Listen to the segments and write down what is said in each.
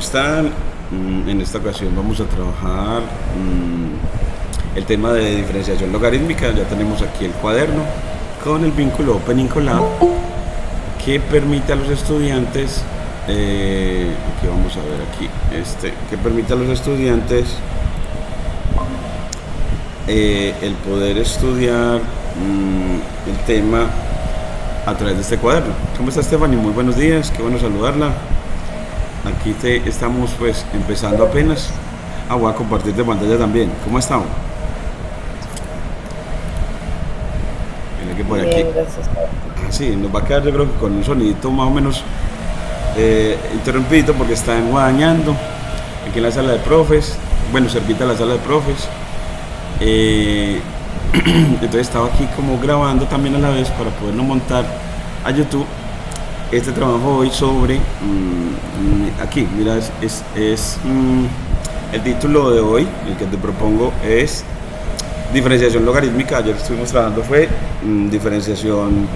están? En esta ocasión vamos a trabajar el tema de diferenciación logarítmica. Ya tenemos aquí el cuaderno con el vínculo Opening Collab que permite a los estudiantes, aquí vamos a ver aquí, que permite a los estudiantes el poder estudiar el tema a través de este cuaderno. ¿Cómo está Stephanie? Muy buenos días, qué bueno saludarla. Aquí estamos pues empezando apenas. Voy a compartir de pantalla también. ¿Cómo estamos? Mira que por aquí. Bien, gracias. Sí, nos va a quedar yo creo que con un sonidito más o menos interrumpido porque están guadañando aquí en la sala de profes. Bueno, cerquita de la sala de profes. Entonces estaba aquí como grabando también a la vez para poderlo montar a YouTube. Este trabajo hoy sobre aquí, mira, el título de hoy, el que te propongo es diferenciación logarítmica. Ayer estuvimos trabajando fue diferenciación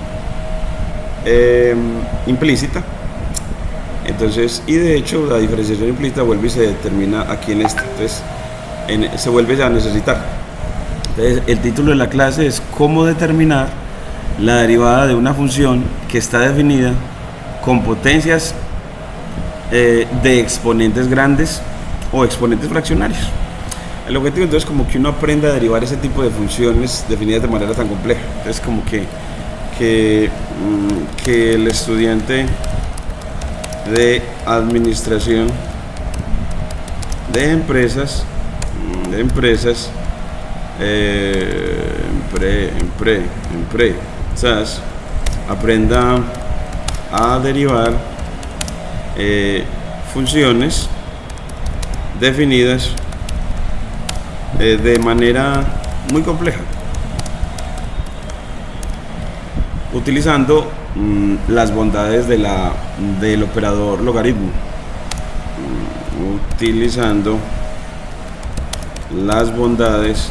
implícita. Entonces, y de hecho la diferenciación implícita vuelve y se determina aquí en este. Entonces se vuelve a necesitar. Entonces, el título de la clase es cómo determinar la derivada de una función que está definida con potencias de exponentes grandes o exponentes fraccionarios. El objetivo entonces es como que uno aprenda a derivar ese tipo de funciones definidas de manera tan compleja. Entonces como que el estudiante de administración de empresas ¿sabes? Aprenda a derivar funciones definidas de manera muy compleja, utilizando las bondades del operador logaritmo, utilizando las bondades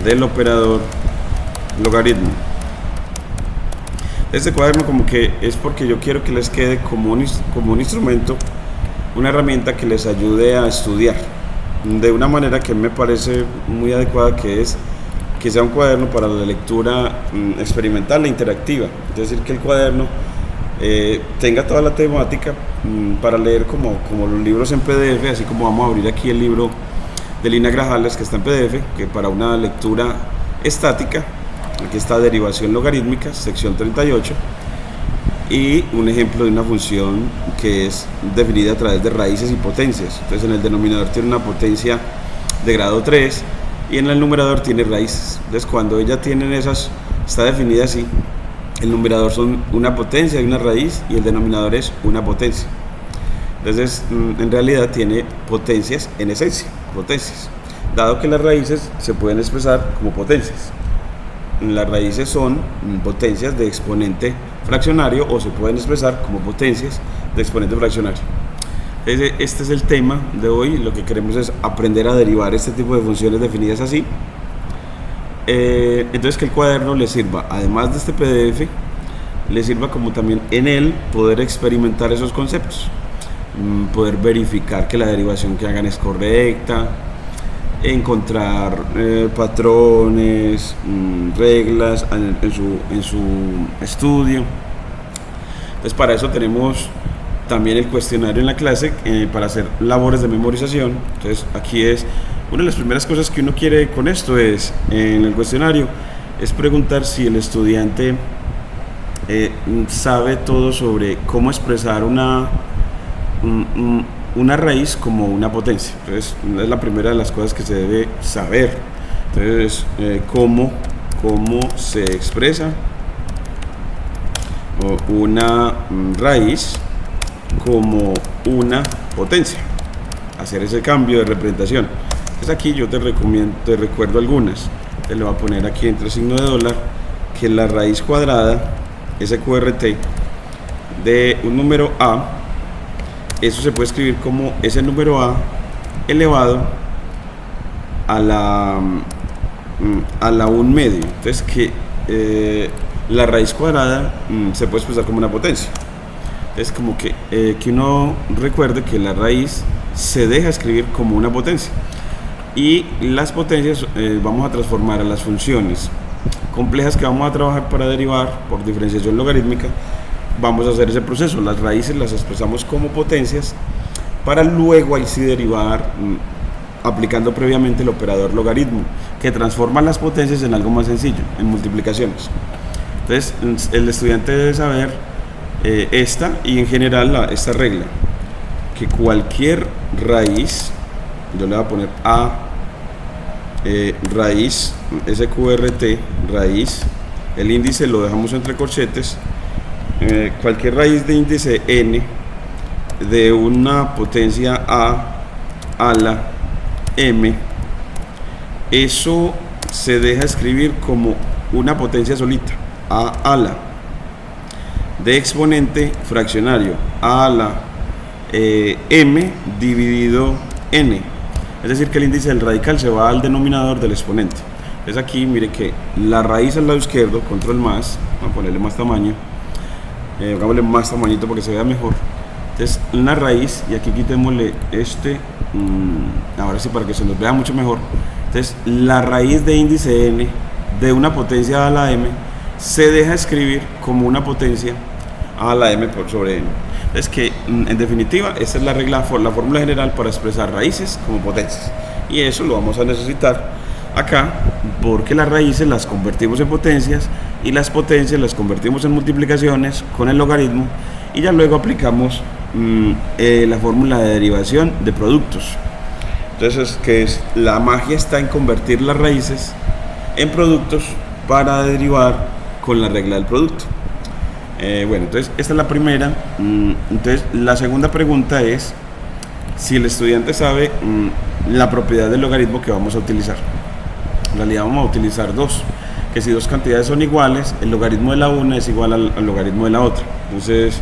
del operador logaritmo. Este cuaderno como que es porque yo quiero que les quede como un instrumento, una herramienta que les ayude a estudiar de una manera que me parece muy adecuada, que es que sea un cuaderno para la lectura experimental e interactiva. Es decir, que el cuaderno tenga toda la temática para leer como los libros en PDF, así como vamos a abrir aquí el libro de Lina Grajales que está en PDF, que para una lectura estática. Aquí está derivación logarítmica, sección 38, y un ejemplo de una función que es definida a través de raíces y potencias. Entonces en el denominador tiene una potencia de grado 3 y en el numerador tiene raíces. Entonces cuando ella tienen esas, está definida así. El numerador son una potencia y una raíz y el denominador es una potencia. Entonces en realidad tiene potencias en esencia, potencias, dado que las raíces se pueden expresar como potencias. Las raíces son potencias de exponente fraccionario o se pueden expresar como potencias de exponente fraccionario. Este es el tema de hoy. Lo que queremos es aprender a derivar este tipo de funciones definidas así. Entonces que el cuaderno le sirva, además de este PDF, le sirva como también en él poder experimentar esos conceptos, poder verificar que la derivación que hagan es correcta, encontrar patrones, reglas en su estudio. Entonces para eso tenemos también el cuestionario en la clase para hacer labores de memorización. Entonces aquí es una de las primeras cosas que uno quiere con esto, es en el cuestionario, es preguntar si el estudiante sabe todo sobre cómo expresar una raíz como una potencia. Entonces es la primera de las cosas que se debe saber. Entonces cómo se expresa una raíz como una potencia, hacer ese cambio de representación. Entonces aquí yo te recuerdo algunas. Te le voy a poner aquí entre signo de dólar que la raíz cuadrada SQRT de un número A, eso se puede escribir como ese número A elevado a la 1 medio. Entonces que la raíz cuadrada se puede expresar como una potencia. Es como que uno recuerde que la raíz se deja escribir como una potencia, y las potencias vamos a transformar a las funciones complejas que vamos a trabajar para derivar por diferenciación logarítmica. Vamos a hacer ese proceso, las raíces las expresamos como potencias para luego ahí sí derivar aplicando previamente el operador logaritmo, que transforma las potencias en algo más sencillo, en multiplicaciones. Entonces el estudiante debe saber esta y en general esta regla, que cualquier raíz, yo le voy a poner a raíz, SQRT, raíz, el índice lo dejamos entre corchetes, cualquier raíz de índice n de una potencia a la m, eso se deja escribir como una potencia solita, a la de exponente fraccionario a la m dividido n, es decir que el índice del radical se va al denominador del exponente. Entonces aquí mire que la raíz al lado izquierdo, control más, vamos a ponerle más tamaño, hagámosle más tamañito para que se vea mejor. Entonces una raíz, y aquí quitémosle ahora sí para que se nos vea mucho mejor. Entonces la raíz de índice n de una potencia a la m se deja escribir como una potencia a la m por sobre n. Es que en definitiva esta es la regla, la fórmula general para expresar raíces como potencias, y eso lo vamos a necesitar acá porque las raíces las convertimos en potencias y las potencias las convertimos en multiplicaciones con el logaritmo, y ya luego aplicamos la fórmula de derivación de productos. Entonces la magia está en convertir las raíces en productos para derivar con la regla del producto. Bueno, entonces esta es la primera. Entonces la segunda pregunta es si el estudiante sabe la propiedad del logaritmo que vamos a utilizar. En realidad vamos a utilizar dos, que si dos cantidades son iguales, el logaritmo de la una es igual al logaritmo de la otra. Entonces,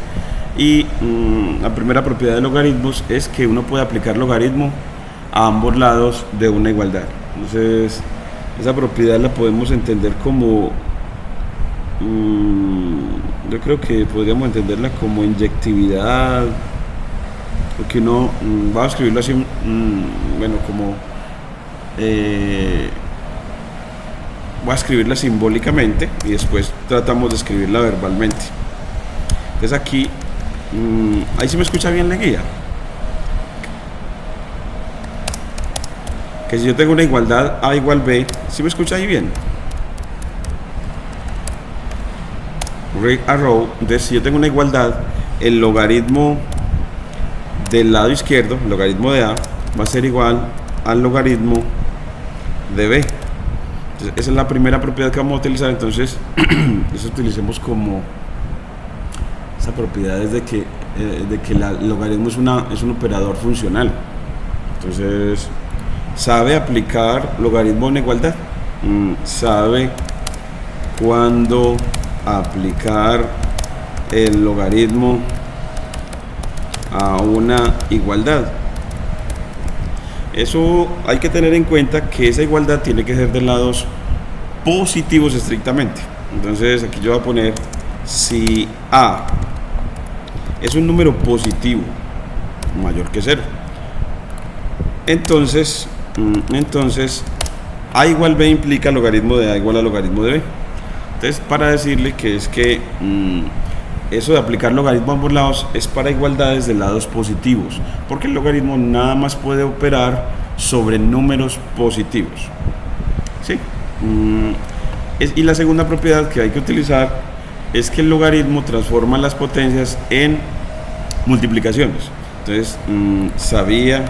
la primera propiedad de logaritmos es que uno puede aplicar logaritmo a ambos lados de una igualdad. Entonces esa propiedad la podemos entender como yo creo que podríamos entenderla como inyectividad, porque uno va a escribirlo así, bueno, como voy a escribirla simbólicamente y después tratamos de escribirla verbalmente. Entonces aquí ahí se me escucha bien la guía, que si yo tengo una igualdad a igual b, ¿sí me escucha ahí bien? Right arrow. Entonces si yo tengo una igualdad, el logaritmo del lado izquierdo, el logaritmo de a, va a ser igual al logaritmo de b. Entonces, esa es la primera propiedad que vamos a utilizar. Entonces eso utilicemos como esa propiedad es de que el logaritmo es un operador funcional. Entonces sabe aplicar logaritmo a una igualdad, sabe cuándo aplicar el logaritmo a una igualdad. Eso hay que tener en cuenta que esa igualdad tiene que ser de lados positivos estrictamente. Entonces aquí yo voy a poner si a es un número positivo mayor que 0, entonces a igual b implica logaritmo de a igual a logaritmo de b. Entonces para decirle que es que eso de aplicar logaritmo a ambos lados es para igualdades de lados positivos, porque el logaritmo nada más puede operar sobre números positivos, ¿sí? Y la segunda propiedad que hay que utilizar es que el logaritmo transforma las potencias en multiplicaciones. Entonces sabía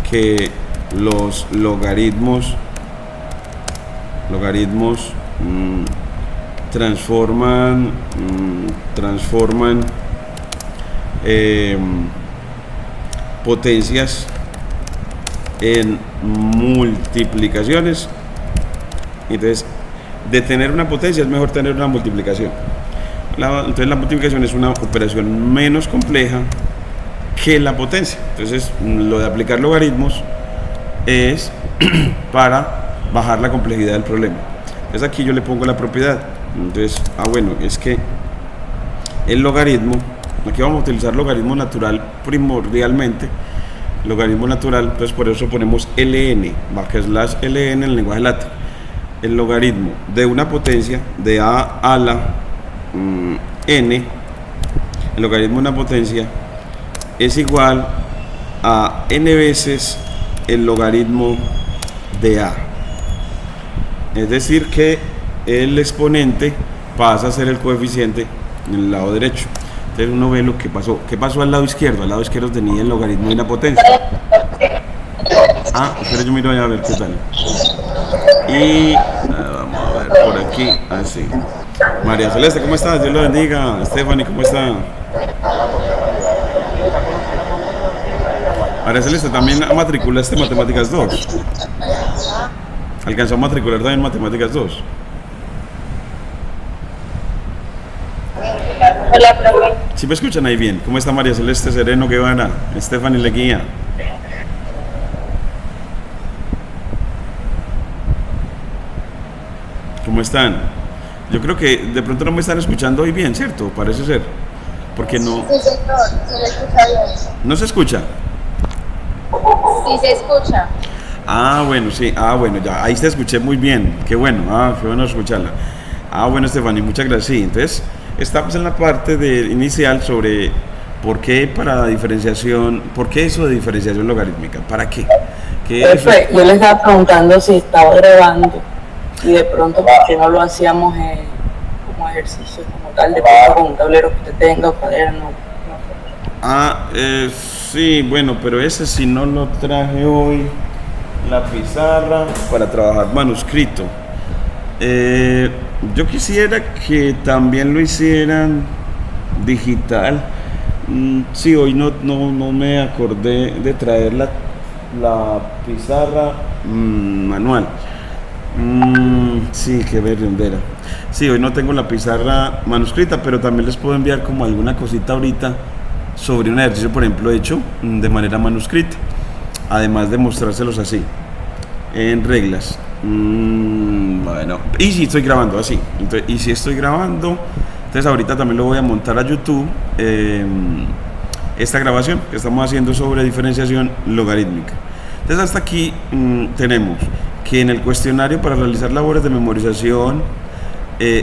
que los logaritmos transforman potencias en multiplicaciones. Entonces, de tener una potencia es mejor tener una multiplicación. Entonces la multiplicación es una operación menos compleja que la potencia. Entonces lo de aplicar logaritmos es para bajar la complejidad del problema. Entonces aquí yo le pongo la propiedad. Entonces, bueno, es que el logaritmo, aquí vamos a utilizar logaritmo natural primordialmente, logaritmo natural, entonces por eso ponemos ln, backslash ln en el lenguaje LaTeX. El logaritmo de una potencia de a a la n, el logaritmo de una potencia es igual a n veces el logaritmo de a. Es decir que el exponente pasa a ser el coeficiente en el lado derecho. Entonces uno ve lo que pasó. ¿Qué pasó al lado izquierdo? Al lado izquierdo tenía el logaritmo de una potencia. Espera, yo miro allá a ver qué tal. Y vamos a ver por aquí, así. María Celeste, ¿cómo estás? Dios lo bendiga. Stephanie, ¿cómo está? María Celeste, también matriculaste Matemáticas 2. Alcanzó a matricular también Matemáticas 2. Hola, profe. ¿Sí me escuchan ahí bien? ¿Cómo está María Celeste Sereno Guevara? Stephanie Leguía. ¿Cómo están? Yo creo que de pronto no me están escuchando hoy bien, ¿cierto? Parece ser. Porque no... Sí, señor, se le escucha bien. ¿No se escucha? Sí, se escucha. Bueno, sí. Bueno, ya. Ahí te escuché muy bien. Qué bueno. Qué bueno escucharla. Bueno, Stephanie, muchas gracias. Sí, entonces, estamos en la parte inicial sobre por qué para diferenciación, por qué eso de diferenciación logarítmica. ¿Para qué? Perfecto. Yo le estaba preguntando si estaba grabando y de pronto por qué no lo hacíamos como ejercicio, como tal, de pronto con un tablero que usted tenga o cuaderno. Sí, bueno, pero ese sí no lo traje hoy, la pizarra para trabajar manuscrito. Yo quisiera que también lo hicieran digital. Sí, hoy no me acordé de traer la pizarra manual. Sí, qué berriondera. Sí, hoy no tengo la pizarra manuscrita, pero también les puedo enviar como alguna cosita ahorita sobre un ejercicio, por ejemplo, hecho de manera manuscrita, además de mostrárselos así, en reglas. Bueno, y si estoy grabando así, entonces, y si estoy grabando, entonces ahorita también lo voy a montar a YouTube, esta grabación que estamos haciendo sobre diferenciación logarítmica. Entonces hasta aquí tenemos que en el cuestionario para realizar labores de memorización,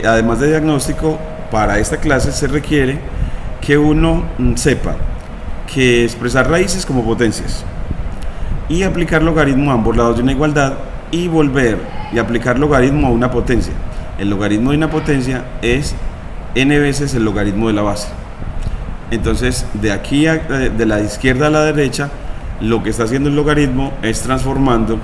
además de diagnóstico, para esta clase se requiere que uno sepa que expresar raíces como potencias y aplicar logaritmo a ambos lados de una igualdad y volver y aplicar logaritmo a una potencia. El logaritmo de una potencia es n veces el logaritmo de la base. Entonces, de aquí de la izquierda a la derecha, lo que está haciendo el logaritmo es transformando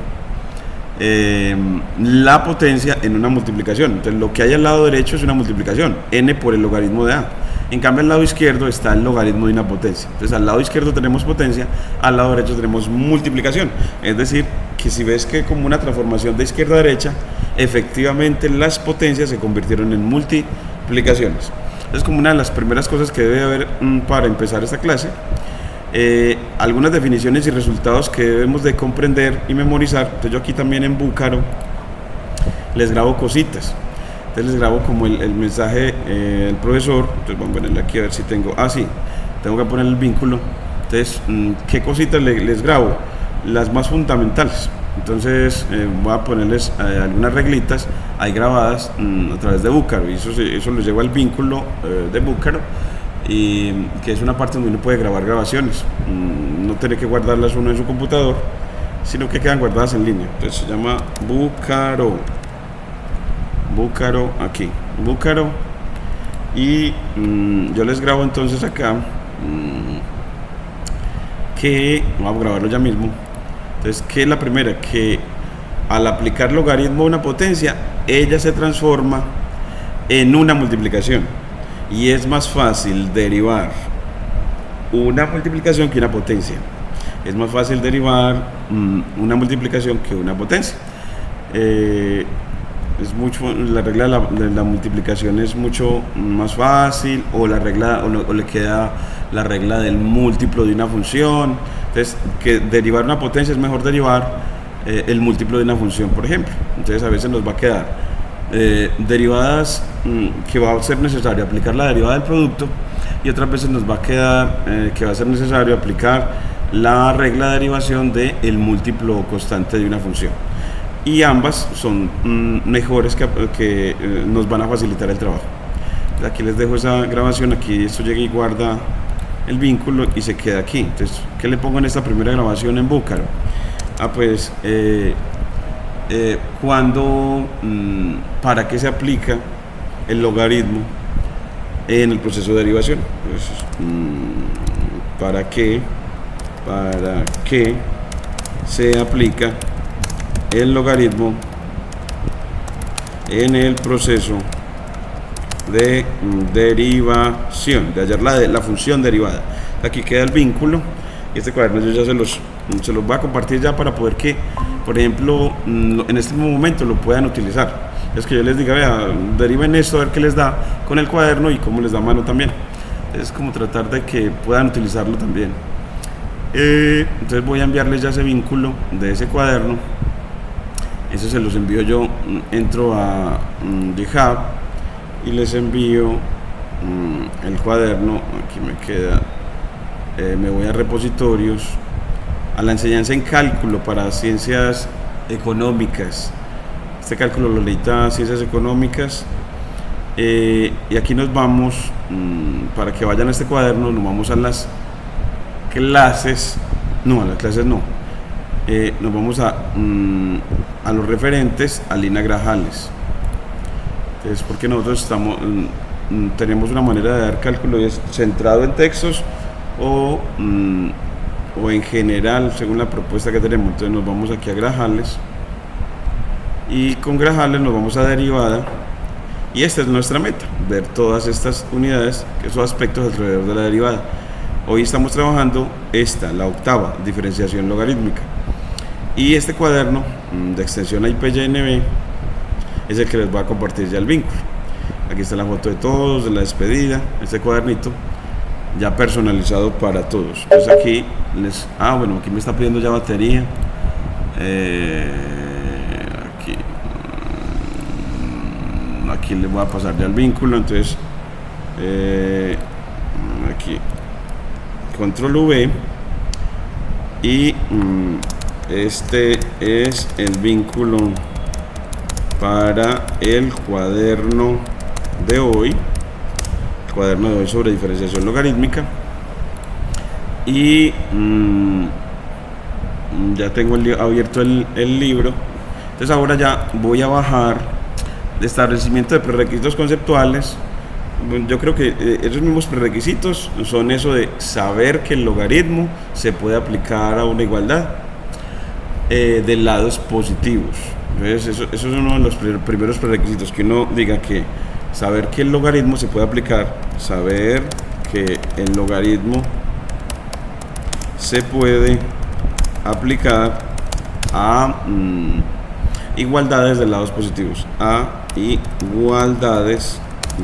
la potencia en una multiplicación. Entonces, lo que hay al lado derecho es una multiplicación, n por el logaritmo de a. En cambio, al lado izquierdo está el logaritmo de una potencia. Entonces, al lado izquierdo tenemos potencia, al lado derecho tenemos multiplicación. Es decir, que si ves que como una transformación de izquierda a derecha, efectivamente las potencias se convirtieron en multiplicaciones. Es como una de las primeras cosas que debe haber para empezar esta clase. Algunas definiciones y resultados que debemos de comprender y memorizar. Entonces yo aquí también en Búcaro les grabo cositas. Entonces les grabo como el mensaje del profesor. Entonces vamos a ponerle aquí a ver si tengo. Sí, tengo que poner el vínculo. Entonces, ¿qué cositas les grabo? Las más fundamentales. Entonces voy a ponerles algunas reglitas ahí grabadas a través de Búcaro. Y eso lo llevo al vínculo de Búcaro. Y que es una parte donde uno puede grabar grabaciones, no tiene que guardarlas uno en su computador, sino que quedan guardadas en línea. Entonces se llama Búcaro, aquí, Búcaro, y yo les grabo entonces acá, que vamos a grabarlo ya mismo. Entonces, que la primera, que al aplicar logaritmo a una potencia, ella se transforma en una multiplicación. Y es más fácil derivar una multiplicación que una potencia. Es más fácil derivar una multiplicación que una potencia. La regla de la multiplicación es mucho más fácil, o le queda la regla del múltiplo de una función. Entonces, que derivar una potencia es mejor derivar el múltiplo de una función, por ejemplo. Entonces, a veces nos va a quedar derivadas que va a ser necesario aplicar la derivada del producto y otras veces nos va a quedar que va a ser necesario aplicar la regla de derivación del múltiplo constante de una función. Y ambas son mejores que nos van a facilitar el trabajo. Aquí les dejo esa grabación, aquí esto llega y guarda el vínculo y se queda aquí. Entonces, ¿qué le pongo en esta primera grabación en Búcaro? Pues ¿para qué se aplica el logaritmo en el proceso de derivación? Pues, ¿para qué se aplica el logaritmo en el proceso de derivación, de hallar la función derivada? Aquí queda el vínculo. Este cuaderno yo ya se los voy a compartir ya para poder que, por ejemplo, en este momento lo puedan utilizar. Es que yo les diga, vea, deriven esto, a ver qué les da con el cuaderno y cómo les da mano también. Es como tratar de que puedan utilizarlo también. Entonces voy a enviarles ya ese vínculo de ese cuaderno. Eso se los envío yo. Entro a GitHub y les envío el cuaderno. Aquí me queda. Me voy a repositorios, a la enseñanza en cálculo para ciencias económicas. Este cálculo lo necesita ciencias económicas. Y aquí nos vamos, para que vayan a este cuaderno, nos vamos a las clases. No, a las clases no. Nos vamos a los referentes a Lina Grajales. Entonces, porque nosotros tenemos una manera de dar cálculo y es centrado en textos o en general según la propuesta que tenemos. Entonces nos vamos aquí a Grajales y con Grajales nos vamos a derivada y esta es nuestra meta, ver todas estas unidades, esos aspectos alrededor de la derivada. Hoy estamos trabajando la octava, diferenciación logarítmica, y este cuaderno de extensión a IPYNB es el que les voy a compartir ya el vínculo. Aquí está la foto de todos, de la despedida, este cuadernito ya personalizado para todos. Entonces aquí aquí me está pidiendo ya batería. Aquí les voy a pasar ya el vínculo. Entonces aquí control V y este es el vínculo para el cuaderno de hoy. Cuaderno de hoy sobre diferenciación logarítmica y ya tengo abierto el libro. Entonces ahora ya voy a bajar de establecimiento de prerequisitos conceptuales. Yo creo que esos mismos prerequisitos son eso de saber que el logaritmo se puede aplicar a una igualdad de lados positivos. Entonces eso es uno de los primeros prerequisitos, que uno diga que saber que el logaritmo se puede aplicar, saber que el logaritmo se puede aplicar a igualdades de lados positivos, a igualdades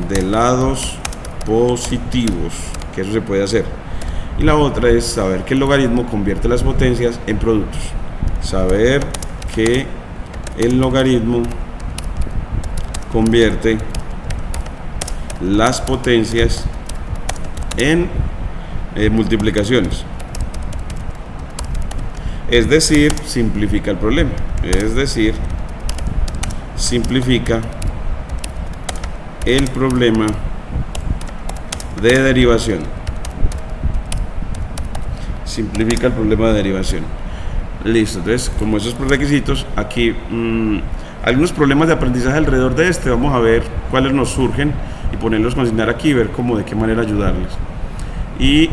de lados positivos, que eso se puede hacer. Y la otra es saber que el logaritmo convierte las potencias en productos, saber que el logaritmo convierte las potencias en multiplicaciones, es decir, simplifica el problema, es decir, simplifica el problema de derivación, simplifica el problema de derivación. Listo. Entonces, como esos requisitos, aquí algunos problemas de aprendizaje alrededor de vamos a ver cuáles nos surgen y ponerlos, consignar aquí y ver cómo, de qué manera ayudarles. Y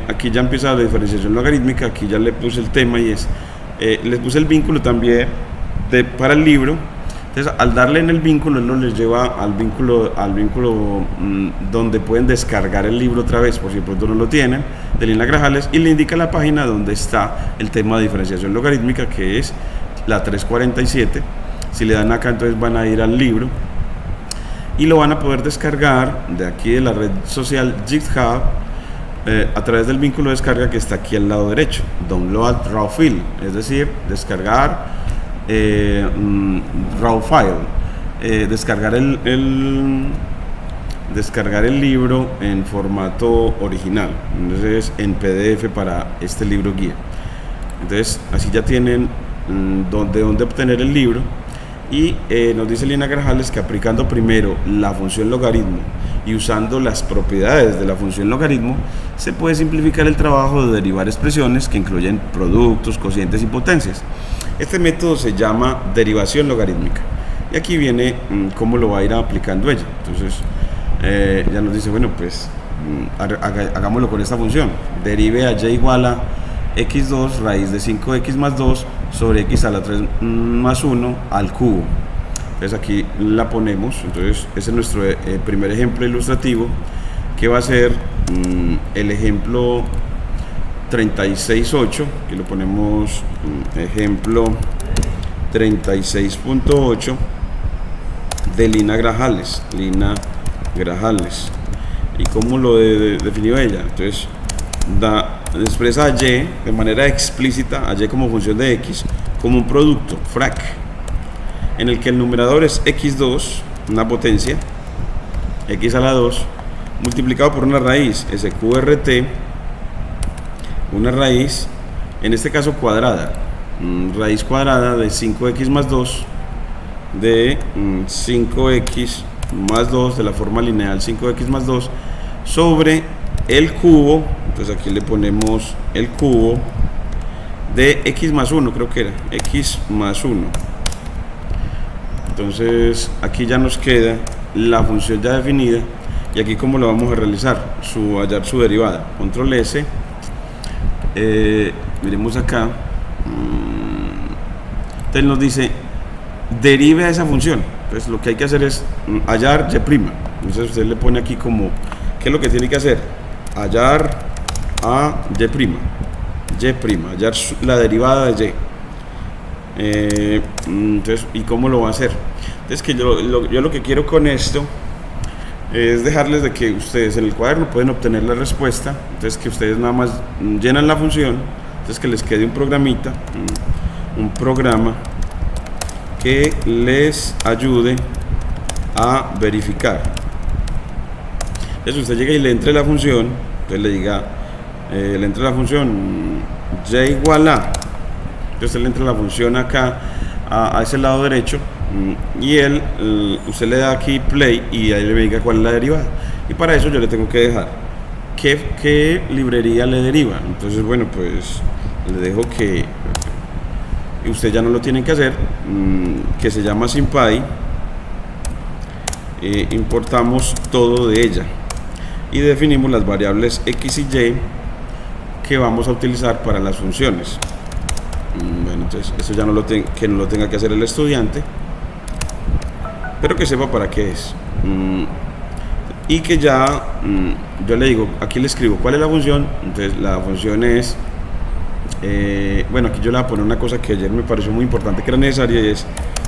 aquí ya empieza la diferenciación logarítmica. Aquí ya le puse el tema y les puse el vínculo también para el libro. Entonces, al darle en el vínculo, él nos les lleva al vínculo donde pueden descargar el libro otra vez, por si de pronto no lo tienen, de Lina Grajales, y le indica la página donde está el tema de diferenciación logarítmica, que es la 347. Si le dan acá, entonces van a ir al libro y lo van a poder descargar de aquí de la red social GitHub a través del vínculo de descarga que está aquí al lado derecho, Download Raw File, es decir, descargar raw file, descargar descargar el libro en formato original, entonces en PDF para este libro guía. Entonces así ya tienen dónde obtener el libro. Y nos dice Lina Grajales que aplicando primero la función logaritmo y usando las propiedades de la función logaritmo se puede simplificar el trabajo de derivar expresiones que incluyen productos, cocientes y potencias. Este método se llama derivación logarítmica y aquí viene cómo lo va a ir aplicando ella. Entonces ya nos dice, bueno, pues hagámoslo con esta función. Derive a y igual a x2 raíz de 5x más 2 sobre x a la 3 más 1 al cubo. Entonces aquí la ponemos. Entonces ese es nuestro primer ejemplo ilustrativo, que va a ser el ejemplo 36.8, que lo ponemos ejemplo 36.8 de Lina Grajales. ¿Y cómo lo definió ella? Entonces expresa a y de manera explícita, a y como función de x, como un producto, frac, en el que el numerador es x2, una potencia, x a la 2, multiplicado por una raíz, sqrt, una raíz, en este caso cuadrada, raíz cuadrada de 5x más 2, de 5x más 2, de la forma lineal 5x más 2, sobre el cubo. Entonces aquí le ponemos el cubo de x más 1, creo que era x más 1. Entonces aquí ya nos queda la función ya definida. Y aquí cómo lo vamos a realizar, hallar su derivada. Control S, miremos acá. Entonces nos dice derive a esa función. Entonces lo que hay que hacer es hallar y'. Entonces usted le pone aquí como ¿qué es lo que tiene que hacer? Hallar a y', hallar la derivada de y. Entonces, ¿y cómo lo va a hacer? Entonces que yo lo que quiero con esto es dejarles de que ustedes en el cuaderno pueden obtener la respuesta. Entonces que ustedes nada más llenan la función. Entonces que les quede un programita, un programa que les ayude a verificar. Entonces usted llega y le entre la función. Entonces le diga, le entre la función y igual a. Entonces usted le entra la función acá a ese lado derecho y usted le da aquí play y ahí le diga cuál es la derivada. Y para eso yo le tengo que dejar qué librería le deriva. Entonces bueno, pues le dejo que usted ya no lo tiene que hacer, que se llama SymPy. Importamos todo de ella y definimos las variables x y y que vamos a utilizar para las funciones. Bueno, entonces eso ya que no lo tenga que hacer el estudiante, pero que sepa para qué es. Y que ya yo le digo, aquí le escribo cuál es la función. Entonces la función es bueno, aquí yo le voy a poner una cosa que ayer me pareció muy importante, que era necesaria, y es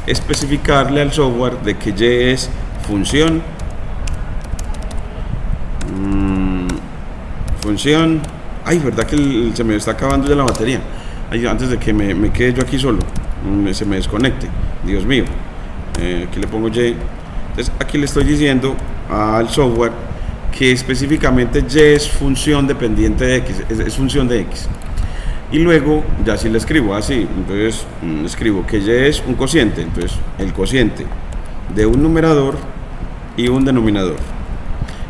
especificarle al software de que y es función ay, verdad que se me está acabando ya la batería. Ay, antes de que me quede yo aquí solo, se me desconecte, Dios mío. Aquí le pongo y. Entonces aquí le estoy diciendo al software que específicamente y es función dependiente de x, es función de x. Y luego ya si le escribo así, entonces escribo que y es un cociente. Entonces el cociente de un numerador y un denominador.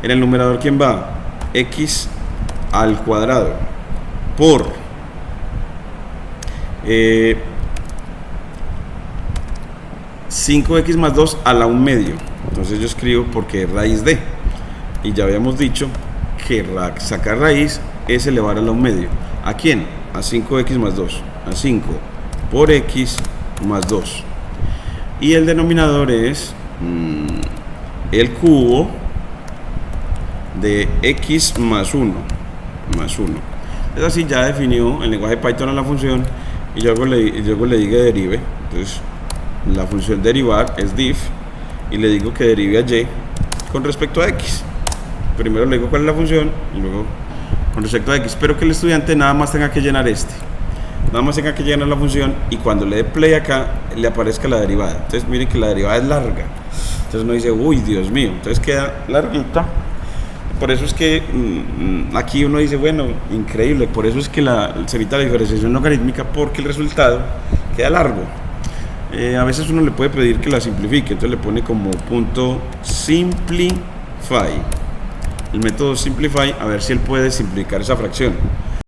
En el numerador, ¿quién va? X al cuadrado por 5x más 2 a la 1 medio. Entonces yo escribo porque raíz de, y ya habíamos dicho que sacar raíz es elevar a la 1 medio. ¿A quién? A 5x más 2, a 5 por x más 2. Y el denominador es el cubo de x más 1 más 1. Es así, ya definió el lenguaje Python a la función, y luego le digo derive. Entonces la función derivar es diff, y le digo que derive a y con respecto a x. Primero le digo cuál es la función y luego con respecto a x. Espero que el estudiante nada más tenga que llenar nada más tenga que llenar la función, y cuando le dé play acá le aparezca la derivada. Entonces miren que la derivada es larga. Entonces uno dice, uy, Dios mío, entonces queda larguita. Por eso es que aquí uno dice, bueno, increíble, por eso es que se evita la diferenciación logarítmica, porque el resultado queda largo. A veces uno le puede pedir que la simplifique, entonces le pone como punto simplify, el método simplify, a ver si él puede simplificar esa fracción.